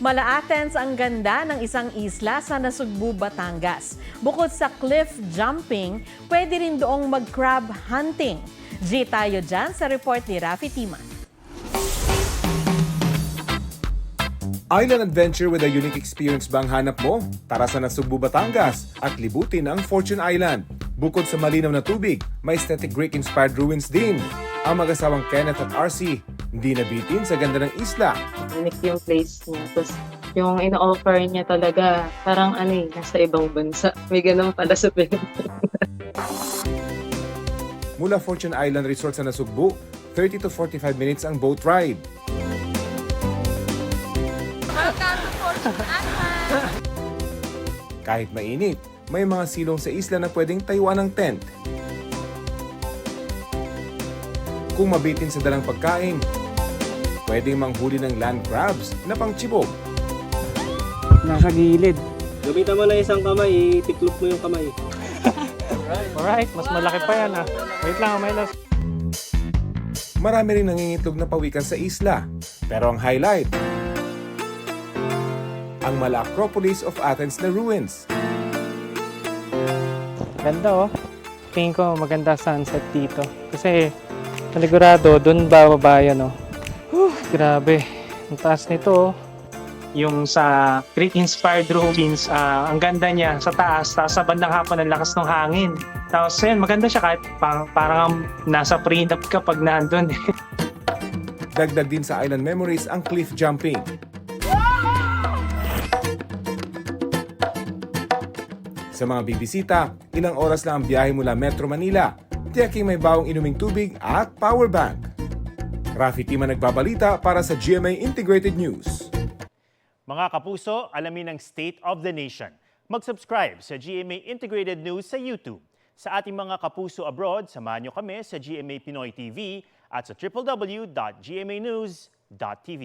Mala-Athens ang ganda ng isang isla sa Nasugbu, Batangas. Bukod sa cliff jumping, pwede rin doong mag-crab hunting. G tayo dyan sa report ni Rafi Timan. Island adventure with a unique experience ba ang hanap mo? Tara sa Nasugbu, Batangas at libutin ang Fortune Island. Bukod sa malinaw na tubig, may aesthetic Greek-inspired ruins din. Ang mag-asawang Kenneth at RC, hindi nabitin sa ganda ng isla. Unique yung place niya. Tapos yung ino-offer niya talaga, parang nasa ibang bansa. May ganun pala sa Pilipinas. Mula Fortune Island Resort sa Nasugbu, 30 to 45 minutes ang boat ride. Kahit mainit, may mga silong sa isla na pwedeng tayuan ng tent. Kung mabitin sa dalang pagkain, pwedeng manghuli ng land crabs na pangchibog. Nasa gilid. Gamitan mo na isang kamay, itiklop mo yung kamay. Alright, mas malaki pa yan ah. Wait lang, may last. Marami rin nangingitlog na pawikan sa isla. Pero ang highlight, ang Mala Acropolis of Athens na ruins. Ganda oh. Tingin ko maganda sunset dito. Kasi naligurado, doon bababa yan oh. Grabe. Ang taas nito oh. Yung sa Greek-inspired ruins, ang ganda niya sa taas. Tapos sa bandang hapon, ang lakas ng hangin. Tapos yun, maganda siya kahit parang nasa prenup ka pag nandun. Dagdag din sa island memories ang cliff jumping. Sa mga bibisita, ilang oras lang ang biyahe mula Metro Manila. Tiyaking may bawang inuming tubig at power bank. Rafi Timan nagbabalita para sa GMA Integrated News. Mga kapuso, alamin ang State of the Nation. Mag-subscribe sa GMA Integrated News sa YouTube. Sa ating mga kapuso abroad, samahan nyo kami sa GMA Pinoy TV at sa www.gmanews.tv.